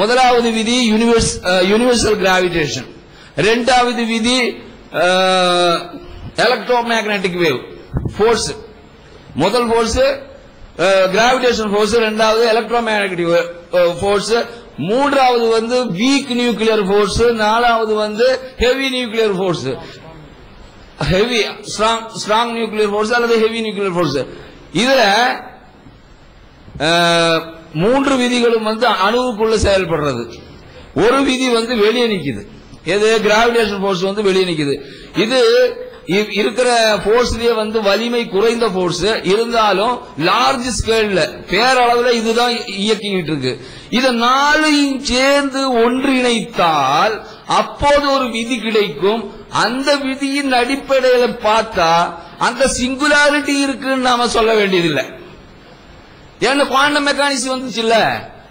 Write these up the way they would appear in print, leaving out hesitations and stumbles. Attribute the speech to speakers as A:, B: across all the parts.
A: முதலாவது விதி universal gravitation, இரண்டாவது விதி எலக்ட்ரோ மேக்னெட்டிக் வேவ் ஃபோர்ஸ். முதல் ஃபோர்ஸ் கிராவிடேஷன் ஃபோர்ஸ், இரண்டாவது எலக்ட்ரோ மேக்னெட்டிக் ஃபோர்ஸ், மூன்றாவது வந்து வீக் நியூக்ளியர் ஃபோர்ஸ், நாலாவது வந்து heavy nuclear force, heavy strong nuclear force அல்லது ஹெவி நியூக்ளியர் ஃபோர்ஸ். இதுல மூன்று விதிகளும் வந்து அணுவுக்குள்ள செயல்படுறது. ஒரு விதி வந்து வெளியே நிக்குது, எது கிராவிடேஷன் ஃபோர்ஸ் வந்து வெளியே நிக்குது. இது இருக்கிற போர்ஸ்லயே வந்து வலிமை குறைந்த போர்ஸ் இருந்தாலும் லார்ஜ் ஸ்கேல்ல பேரளவுல இதுதான் இயக்கிட்டு இருக்கு. இத நாளையும் சேர்ந்து ஒன்றிணைத்தால் அப்போது ஒரு விதி கிடைக்கும். அந்த விதியின் அடிப்படையில் பார்த்தா அந்த சிங்குலாரிட்டி இருக்குன்னு நாம சொல்ல வேண்டியதில்லை. ஏன்னா குவாண்டம் மெக்கானிக்ஸ் வந்துச்சு இல்ல,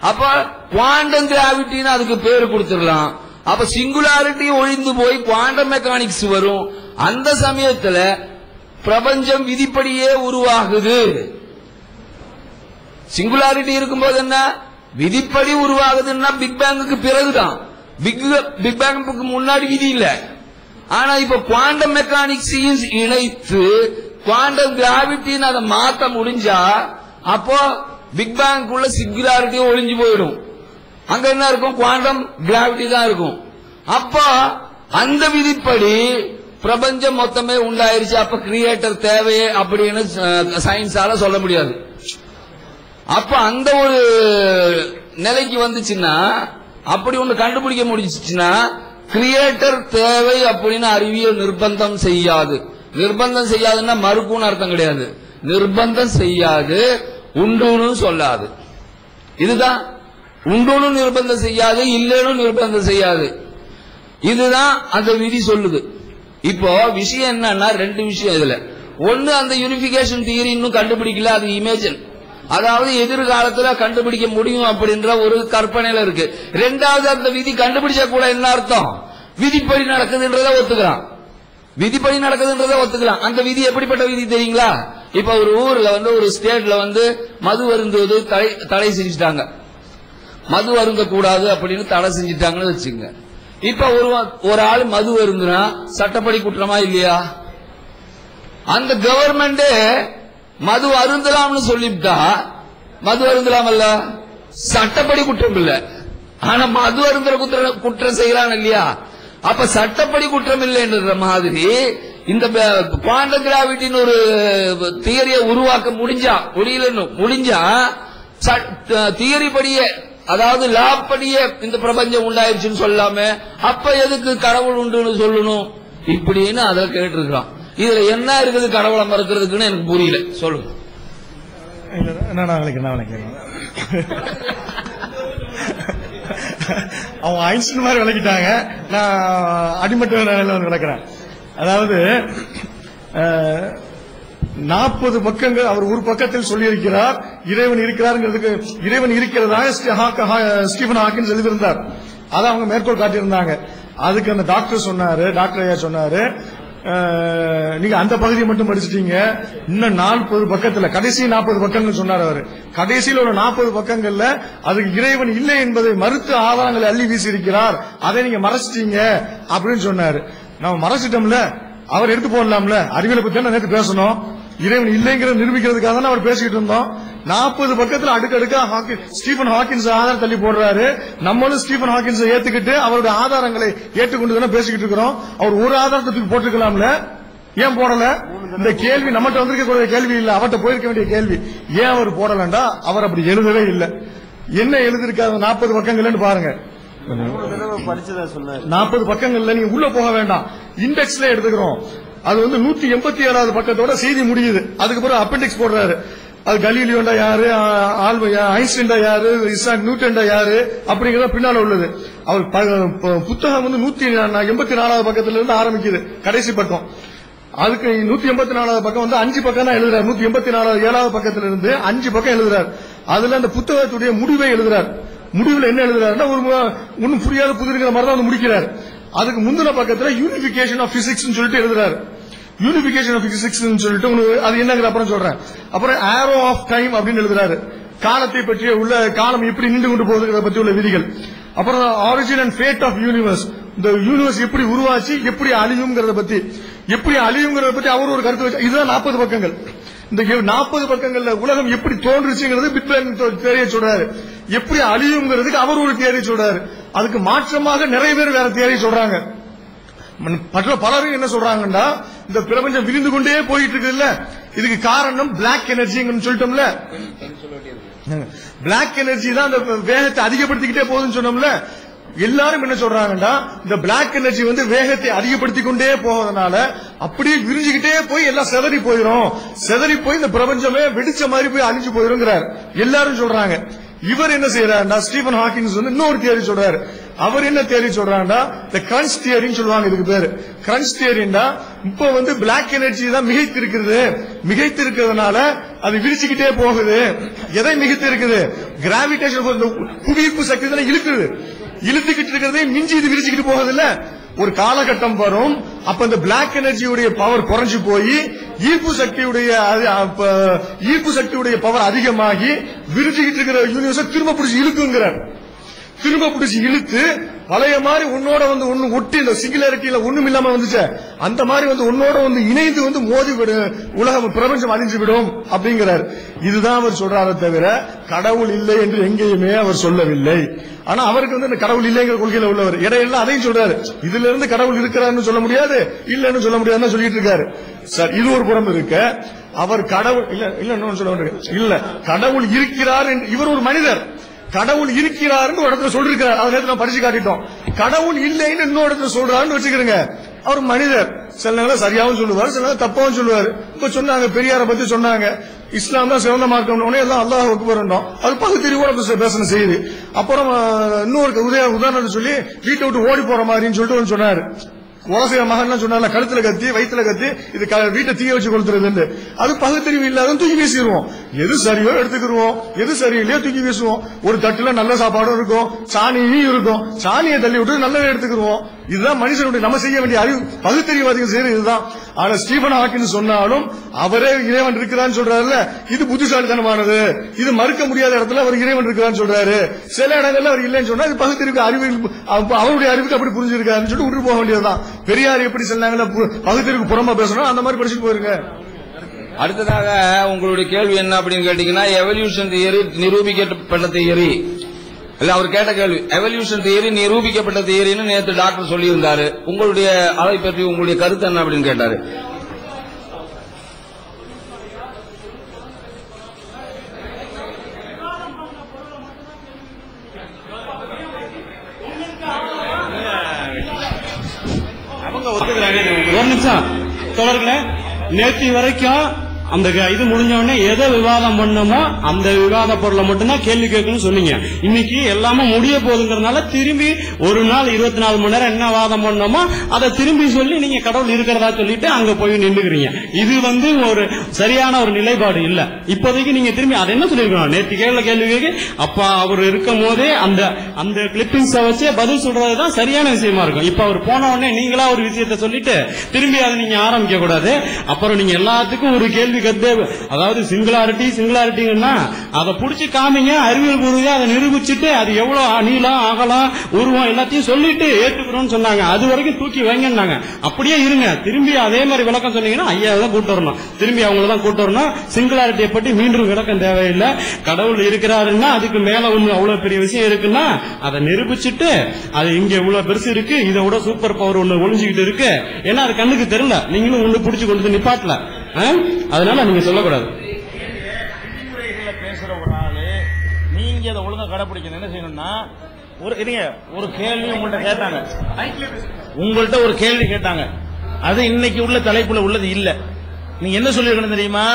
A: அப்ப குவாண்டம் கிராவிட்டின்னு அதுக்கு பேரு கொடுத்துடலாம். அப்ப சிங்குலாரிட்டி ஒழிந்து போய் குவாண்டம் மெக்கானிக்ஸ் வரும். அந்த சமயத்துல பிரபஞ்சம் விதிப்படியே உருவாகுது. சிங்குலாரிட்டி இருக்கும்போது என்ன விதிப்படி உருவாகுதுன்னா பிக் பேங்குக்கு பிறகுதான். பிக் பேங்குக்கு முன்னாடி விதி இல்ல. ஆனா இப்ப குவாண்டம் மெக்கானிக்ஸையும் இணைத்து குவாண்டம் கிராவிட்டின்னு அதை மாத்த முடிஞ்சா அப்போ பிக் பேங்குள்ள சிங்குலாரிட்டி ஒழிஞ்சு போயிடும். அங்க என்ன இருக்கும், குவாண்டம் கிராவிட்டி தான் இருக்கும். அப்போ அந்த விதிப்படி பிரபஞ்சம் மொத்தமே உண்டாயிருச்சு. அப்ப கிரியேட்டர் தேவையே அப்படின்னு சயின்ஸால சொல்ல முடியாது. அப்ப அந்த ஒரு நிலைக்கு வந்துச்சுன்னா, அப்படி ஒண்ணு கண்டுபிடிக்க முடிச்சுன்னா கிரியேட்டர் தேவை அப்படின்னு அறிவியல் நிர்பந்தம் செய்யாது. நிர்பந்தம் செய்யாதுன்னா மறுக்கும்னு அர்த்தம் கிடையாது. நிர்பந்தம் செய்யாது, உண்டுன்னு சொல்லாது. இதுதான் உண்டுன்னு நிர்பந்தம் செய்யாது, இல்லைன்னு நிர்பந்தம் செய்யாது. இதுதான் அந்த விதி சொல்லுது. இப்போ விஷயம் என்னன்னா ரெண்டு விஷயம் இதுல. ஒன்னு, அந்த யூனிபிகேஷன் தியரி இன்னும் கண்டுபிடிக்கல, அது இமேஜின், அதாவது எதிர்காலத்துல கண்டுபிடிக்க முடியும் அப்படின்ற ஒரு கற்பனையில இருக்கு. ரெண்டாவது, அந்த விதி கண்டுபிடிச்சா கூட என்ன அர்த்தம், விதிப்படி நடக்குதுன்றத ஒத்துக்கலாம். விதிப்படி நடக்குதுன்றத ஒத்துக்கலாம். அந்த விதி எப்படிப்பட்ட விதி தெரியுங்களா? இப்ப ஒரு ஊர்ல வந்து ஒரு ஸ்டேட்ல வந்து மது அருந்துவது தடை செஞ்சுட்டாங்க. மது அருந்த கூடாது அப்படின்னு தடை செஞ்சுட்டாங்கன்னு வச்சுங்க. இப்ப ஒரு ஆள் மது அருந்துனா சட்டப்படி குற்றமா இல்லையா? அந்த கவர்மெண்ட் மது அருந்தலாம்னு சொல்லிவிட்டா மது அருந்தலாமல்ல, சட்டப்படி குற்றம் இல்ல. ஆனா மது அருந்துற குற்றம் செய்யறான் இல்லையா? அப்ப சட்டப்படி குற்றம் இல்லைன்ற மாதிரி இந்த குவாண்டம் கிராவிட்டின்னு ஒரு தியரியை உருவாக்க முடிஞ்சா தியரி படியே, அதாவது லா படியே இந்த பிரபஞ்சம் உண்டாயிருச்சுன்னு சொல்லாம அப்ப எதுக்கு கடவுள் உண்டுன்னு சொல்லணும் இப்படின்னு அதை கேட்டிருக்கான். இதுல என்ன இருக்குது கடவுளை மறுக்கிறதுக்குன்னு எனக்கு புரியல. சொல்லுங்க.
B: அவங்க ஐன்ஸ்டீன் மாதிரி விளக்கிட்டாங்க, நான் அடிமட்ட விளக்குறேன். அதாவது 40 பக்கங்கள் அவர் ஒரு பக்கத்தில் சொல்லியிருக்கிறார் இறைவன் இருக்கிறார்ங்கிறதுக்கு. இறைவன் இருக்கிறதாக ஸ்டீபன் ஹாக்கின்ஸ் எழுதியிருந்தார். அதை அவங்க மேற்கோள் காட்டியிருந்தாங்க. அதுக்கு அந்த டாக்டர் சொன்னாரு, டாக்டர் ஐயா சொன்னாரு, நீங்க அந்த பகுதியை மட்டும் படிச்சுட்டீங்க, இன்னும் 40 பக்கத்துல கடைசி 40 பக்கங்கள் சொன்னார் அவரு. கடைசியில் ஒரு 40 பக்கங்கள்ல அதுக்கு இறைவன் இல்லை என்பதை மறுத்து ஆதாரங்களை அள்ளி வீசி இருக்கிறார், அதை நீங்க மறைச்சிட்டீங்க அப்படின்னு சொன்னாரு. நம்ம மறைச்சிட்டோம்ல, அவர் எடுத்து போடலாம்ல. அறிவியலை பத்தி நேற்று பேசணும், இறைவன் இல்லைங்கிறத நிரூபிக்கிறதுக்காக தான் அவர் பேசிட்டு இருந்தோம். 40 பக்கத்துல அடுக்கடுக்கா ஸ்டீபன் ஹாக்கின்ஸ் ஆதாரம் தள்ளி போடுறாரு. நம்மளும் ஸ்டீபன் ஹாக்கின்ஸ் ஏத்துக்கிட்டு அவருடைய ஆதாரங்களை ஏற்றுக்கொண்டு பேசிக்கிட்டு இருக்கிறோம். அவர் ஒரு ஆதாரத்துக்கு போட்டிருக்கலாம்ல, ஏன் போடல? இந்த கேள்வி நம்மகிட்ட வந்திருக்க கேள்வி இல்ல, அவர்கிட்ட போயிருக்க வேண்டிய கேள்வி. ஏன் அவர் போடலண்டா அவர் அப்படி எழுதவே இல்லை. என்ன எழுதிருக்காரு 40 பக்கங்கள்னு பாருங்க. 40 பக்கங்கள்ல நீங்க உள்ள போக வேண்டாம், இண்டெக்ஸ்ல எடுத்துக்கிறோம். அது வந்து 187வது பக்கத்தோட செய்தி முடியுது. அதுக்கு பிறகு அப்பெண்டிக்ஸ் போடுறாரு. அது கலீலியோண்டா யாரு, ஐன்ஸ்டீன்டா யாரு, இசாக் நியூட்டன்டா யாரு அப்படிங்கறத பின்னால உள்ளது. அவர் புத்தகம் வந்து 184வது பக்கத்துல இருந்து ஆரம்பிக்குது கடைசி பக்கம். அதுக்கு 184வது பக்கம் வந்து 5 பக்கம் தான் எழுதுறாரு. 184வது பக்கத்துல இருந்து 5 பக்கம் எழுதுறாரு. அதுல அந்த புத்தகத்துடைய முடிவை எழுதுறாரு. முடிவுல என்ன எழுதுறாருன்னா ஒன்னும் புரியாத புதிர்கிற மாதிரி தான் வந்து முடிக்கிறார். அதுக்கு முந்தின பக்கத்துல யூனிபிகேஷன் ஆஃப் பிசிக்ஸ் சொல்லிட்டு எழுதுறாரு. யூனிபிகேஷன் ஆஃப் பிசிக்ஸ் சொல்லிட்டு அது என்னங்கிற அப்புறம் சொல்றேன். அப்புறம் ஆரோ ஆஃப் டைம் அப்படின்னு எழுதுறாரு. காலத்தை பற்றிய உள்ள காலம் எப்படி நின்று கொண்டு போகுதுங்கிறத பற்றி உள்ள விதிகள். அப்புறம் origin and fate of universe, இந்த யூனிவர்ஸ் எப்படி உருவாச்சு, எப்படி அழியுங்கிறத பத்தி அவர் ஒரு கருத்து வச்சு. இதுதான் 40 பக்கங்கள். இந்த 40 பக்கங்கள்ல உலகம் எப்படி தோன்றுச்சுங்கிறது பிக் பேங் தியரியை சொல்றாரு. எப்படி அழியுங்கிறதுக்கு அவர் ஒரு தியரி சொல்றாரு. அதுக்கு மாற்றமாக நிறைய பேர் வேற தியரி சொல்றாங்க. மற்ற பலரும் என்ன சொல்றாங்கன்னா, இந்த பிரபஞ்சம் விரிந்து கொண்டே போயிட்டு இருக்கு இல்ல, இதுக்கு காரணம் பிளாக் எனர்ஜின்னு சொல்லிட்டோம்ல. பிளாக் எனர்ஜி தான் அந்த வேகத்தை அதிகப்படுத்திக்கிட்டே போகுதுன்னு சொன்னோம்ல. எல்லாரும் என்ன சொல்றாங்கன்னா, இந்த பிளாக் எனர்ஜி வேகத்தை அதிகப்படுத்திக் கொண்டே போவதனால அப்படியே விரிஞ்சுக்கிட்டே போய் எல்லாம் செதறி போய் இந்த பிரபஞ்சமே வெடிச்ச மாதிரி போய் அழிஞ்சு போயிருங்கிறார் எல்லாரும் சொல்றாங்க. இவர் என்ன செய்யறாருன்னா, ஸ்டீபன் ஹாக்கிங்ஸ் இன்னொரு தியரி சொல்றாரு. அவர் என்ன தியரி சொல்றாருன்னா, இந்த கிரன்ச் தியரின்னு சொல்லுவாங்க. இதுக்கு பேரு கிரன்ச் தியரின்னா, இப்ப பிளாக் எனர்ஜி தான் மிகைத்து இருக்கிறதுனால அது விரிச்சுக்கிட்டே போகுது. எதை மிகைத்து இருக்குது? கிராவிடேஷன், புவியீர்ப்பு சக்தி தானே இழுத்துக்கிட்டு இருக்கிறதே மிஞ்சி இது விரிச்சுக்கிட்டு போகுது இல்ல. ஒரு காலகட்டம் வரும், அப்ப இந்த பிளாக் எனர்ஜியுடைய பவர் குறைஞ்சு போய் ஈர்ப்பு சக்தியுடைய பவர் அதிகமாகி விரிச்சுக்கிட்டு இருக்கிற யூனிவர்ஸை திரும்ப பிடிச்சி இழுத்து பழைய மாதிரி உன்னோட ஒண்ணு ஒட்டி இந்த சிங்குலாரிட்டியில ஒண்ணும் இல்லாம வந்துச்சு, அந்த மாதிரி உன்னோட இணைந்து மோதி உலகம் பிரபஞ்சம் அழிஞ்சு விடும் அப்படிங்கிறார். இதுதான் அவர் சொல்றாரே தவிர கடவுள் இல்லை என்று எங்கேயுமே அவர் சொல்லவில்லை. ஆனா அவருக்கு இந்த கடவுள் இல்லைங்கிற கொள்கையில உள்ளவர். இடையெல்லாம் அதையும் சொல்றாரு. இதுல இருந்து கடவுள் இருக்கிறான்னு சொல்ல முடியாது, இல்லன்னு சொல்ல முடியாதுன்னு சொல்லிட்டு இருக்காரு. சார், இது ஒரு புறம் இருக்க, அவர் கடவுள் இல்ல சொல்ல இல்ல, கடவுள் இருக்கிறார். இவர் ஒரு மனிதர், கடவுள் இருக்கிறார் ஒரு இடத்துல சொல்லிருக்கிறார். அதை நேரத்தில் படிச்சு காட்டிட்டோம். கடவுள் இல்லைன்னு இன்னொரு இடத்துல சொல்றாருன்னு வச்சுக்கிறேங்க. அவர் மனிதர், சில நேரம் சரியாவும் சொல்லுவார், சில நேரம் தப்பாவும் சொல்லுவார். இப்ப சொன்னாங்க, பெரியாரை பத்தி சொன்னாங்க, இஸ்லாம் தான் சிறந்த மார்க்கம், எல்லாம் அல்லாஹ் அக்பர், அது பகுத்தறிவோட பேசணும் செய்யுது. அப்புறம் இன்னொரு உதாரணத்தை சொல்லி வீட்டை விட்டு ஓடி போற மாதிரின்னு சொல்லிட்டு சொன்னாரு. உலசைய மகன் சொன்னால, கழுத்துல கத்தி வயிற்றுல கத்தி இது வீட்டை தீய வச்சு கொளுத்துறது, அது பகுத்தறிவு இல்லாத தூக்கி வீசிடுவோம். எது சரியோ எடுத்துக்கிடுவோம், எது சரியில்லையோ தூக்கி வீசுவோம். ஒரு தட்டுல நல்ல சாப்பாடும் இருக்கும், சாணியும் இருக்கும், சாணியை தள்ளி விட்டு நல்லதை எடுத்துக்கிடுவோம். இதுதான் மனுஷனுடைய நம்ம செய்ய வேண்டிய அறிவு, பகுத்தறிவாதிகள் செய்யறது இதுதான். ஆனா ஸ்டீபன் ஹாக்கிங் சொன்னாலும் அவரே இறைவன் இருக்கிறான்னு சொல்றாருல்ல, இது புத்திசாலித்தனமானது. இது மறுக்க முடியாத இடத்துல அவர் இறைவன் இருக்கிறான்னு சொல்றாரு. சில இடங்கள்ல அவர் இல்லைன்னு சொன்னா இது பகுத்தறிவு அறிவு, அவருடைய அறிவுக்கு அப்படி புரிஞ்சிருக்காருன்னு சொல்லிட்டு விட்டு போக வேண்டியதுதான். பெரியார் எப்படி சொன்னாங்க, பகுத்தறிவுக்கு புறமா பேசணும், அந்த மாதிரி படிச்சுட்டு போயிருங்க.
A: அடுத்ததாக உங்களுடைய கேள்வி என்ன அப்படின்னு கேட்டீங்கன்னா, எவல்யூஷன் தியரி நிரூபிக்கப்பட்ட தியரி இல்ல, அவர் கேட்ட கேள்வி எவல்யூஷன் தியரி நிரூபிக்கப்பட்ட தியரின்னு நேற்று டாக்டர் சொல்லியிருந்தாரு. உங்களுடைய அதை பற்றி உங்களுடைய கருத்து என்ன அப்படின்னு கேட்டாரு.
C: ஒரு நிமிஷம் தொடர்களே, நேற்று வரைக்கும் அந்த இது முடிஞ்ச உடனே எதை விவாதம் பண்ணமோ அந்த விவாத பொருளை மட்டும்தான் கேள்வி கேட்கணும்னு சொன்னீங்க. இன்னைக்கு எல்லாமே முடிய போகுதுங்கிறதுனால திரும்பி ஒரு நாள் 24 மணி நேரம் என்ன வாதம் பண்ணோமோ அதை திரும்பி சொல்லி நீங்க கடவுள் இருக்கிறதா சொல்லிட்டு அங்க போய் நின்றுக்கிறீங்க. இது ஒரு சரியான ஒரு நிலைப்பாடு இல்ல. இப்போதைக்கு நீங்க திரும்பி அதை என்ன சொல்லிருக்கணும், நேற்று கேள்வி கேட்க அப்பா அவர் இருக்கும் போதே அந்த கிளிப்பிங்ஸ வச்சு பதில் சொல்றதுதான் சரியான விஷயமா இருக்கும். இப்ப அவர் போன உடனே நீங்களா ஒரு விஷயத்த சொல்லிட்டு திரும்பி அதை நீங்க ஆரம்பிக்க கூடாது. அப்புறம் நீங்க எல்லாத்துக்கும் ஒரு கேள்வி அதாவது சிங்குலாரிட்டிங்கன்னா அதை புடிச்சு காமிங்க, அறிவியல் பூர்வீக அதை நிரூபிச்சுட்டு அது எவ்வளவு நீளம் அகலம் உருவம் எல்லாத்தையும் சொல்லிட்டு ஏற்றுக்கிறோம் சொன்னாங்க. அது வரைக்கும் தூக்கி வைங்கன்னாங்க. அப்படியே இருங்க, திரும்பி அதே மாதிரி விளக்கம் சொன்னீங்கன்னா ஐயா தான் கூட்டு வரணும், திரும்பி அவங்கள தான் கூட்டு வரணும். சிங்குலாரிட்டியை பற்றி மீண்டும் விளக்கம் தேவையில்லை. கடவுள் இருக்கிறாருன்னா அதுக்கு மேல ஒண்ணு அவ்வளவு பெரிய விஷயம் இருக்குன்னா அதை நிரூபிச்சுட்டு அது இங்க இவ்வளவு பெருசு இருக்கு, இதை விட சூப்பர் பவர் ஒண்ணு ஒளிஞ்சுக்கிட்டு இருக்கு, ஏன்னா அது கண்ணுக்கு தெரியல, நீங்களும் ஒண்ணு புடிச்சு கொண்டு நிப்பாட்டல, அதனால நீங்க சொல்லக்கூடாது.
D: பேசுற ஒரு ஆளு நீங்க அதை ஒழுங்கா கடைபிடிக்கணும். என்ன செய்யணும்னா, ஒரு கேள்வி உங்கள்கிட்ட ஒரு கேள்வி கேட்டாங்க, அது இன்னைக்கு உள்ள தலைப்புல உள்ளது இல்ல. நீங்க என்ன சொல்லிருக்கணும் தெரியுமா,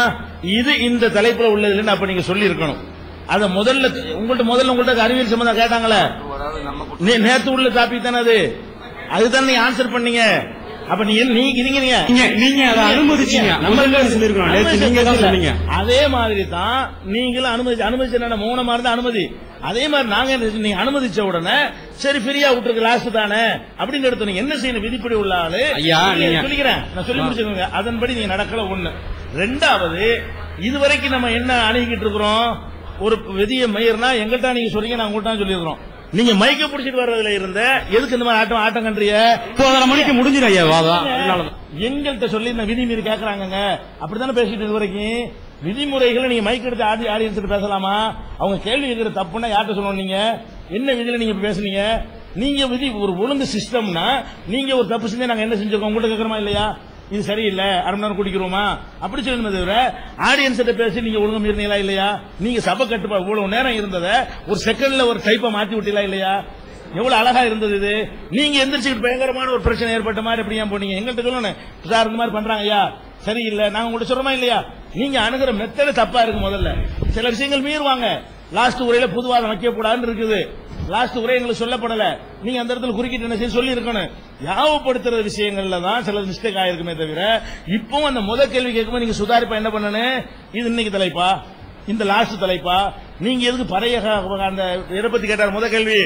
D: இது இந்த தலைப்புல உள்ளது இல்லைன்னு அப்ப நீங்க சொல்லி இருக்கணும். அத உங்கள்கிட்ட அறிவியல் சம்பந்தம் கேட்டாங்களே, நேத்து உள்ள டாபிக் தானே அதுதான் நீங்க ஆன்சர் பண்ணீங்க. அப்ப நீங்க அதை அனுமதிச்சீங்க, அதே மாதிரி தான் நீங்களும் அனுமதிச்ச மௌனமா இருந்தா அனுமதி. அதே மாதிரி நாங்க நீங்க அனுமதிச்ச உடனே சரி ஃப்ரீயா விட்டுருக்கு லாஸ்ட் தானே அப்படின்னு எடுத்து நீங்க என்ன செய்யணும், விதிப்படி உள்ள ஆளு சொல்லிக்கிறேன், நான் சொல்லி முடிச்சுக்கோங்க. அதன்படி நீங்க நடக்கல. ஒண்ணு. ரெண்டாவது, இதுவரைக்கும் நம்ம என்ன அணுகிட்டு இருக்கிறோம், ஒரு விதியை மீறினா எங்கள்கிட்ட நீங்க சொல்றீங்க, நான் உங்கள்கிட்ட சொல்லியிருக்கிறோம். நீங்க மைக்க பிடிச்சிட்டு வர்றதுல இருந்த எதுக்கு இந்த மாதிரி ஆட்டம் கண்றிய
C: 9:30 மணிக்கு முடிஞ்சிடும் ஐயா வாதம்.
D: எங்கள்கிட்ட சொல்லி இந்த விதி மீறி கேட்கறாங்க. அப்படித்தானே பேசிட்டு இது வரைக்கும் விதிமுறைகளை நீங்க மைக் எடுத்து ஆடியன்ஸ் பேசலாமா? அவங்க கேள்வி கேட்கிற தப்புன்னா யார்கிட்ட சொல்லணும்? நீங்க என்ன விதியில நீங்க பேசுனீங்க? நீங்க விதி ஒரு ஒழுங்கு சிஸ்டம்னா நீங்க ஒரு தப்பு செஞ்சா நாங்க என்ன செஞ்சிருக்கோம் உங்கள்கிட்ட கேட்கறோமா இல்லையா? இது சரியில்லை, அரை மணி நேரம் குடிக்கிறோமா அப்படி சொல்லணுமே தவிர ஆடியன்ஸ் பேசி நீங்க ஒழுங்கு மீறினீங்களா இல்லையா? நீங்க சபை கட்டுப்பா இவ்வளவு நேரம் இருந்ததை ஒரு செகண்ட்ல ஒரு டைப்பை மாத்தி விட்டீங்களா இல்லையா? எவ்வளவு அழகா இருந்தது இது. நீங்க எந்திரிச்சுட்டு பயங்கரமான ஒரு பிரச்சனை ஏற்பட்ட மாதிரி எப்படி ஏன் போனீங்க? எங்கள்கிட்ட சொல்லணும் சார் இந்த மாதிரி பண்றாங்க ஐயா சரியில்லை, நாங்க உங்கள்கிட்ட சொல்றோமா இல்லையா? நீங்க அணுகிற மெத்தட தப்பா இருக்கு. முதல்ல சில விஷயங்கள் மீறுவாங்க. லாஸ்ட் உரையில புதுவாதம் வைக்க கூடாதுன்னு இருக்குது. லாஸ்ட் உரை எங்களுக்கு சொல்லப்படல. நீங்க அந்த இடத்துல குறுக்கிட்டு என்ன செய்ய சொல்லி இருக்கணும். யாவப்படுத்துற விஷயங்கள்ல தான் சில மிஸ்டேக் ஆயிருக்குமே தவிர இப்பவும் அந்த முதல் கேள்வி கேட்கும்போது நீங்க சுதாரிப்பா என்ன பண்ணணும்? இது இன்னைக்கு தலைப்பா, இந்த லாஸ்ட் தலைப்பா, நீங்க எதுக்கு பழைய அந்த இதை பத்தி கேட்டார் முதல் கேள்வி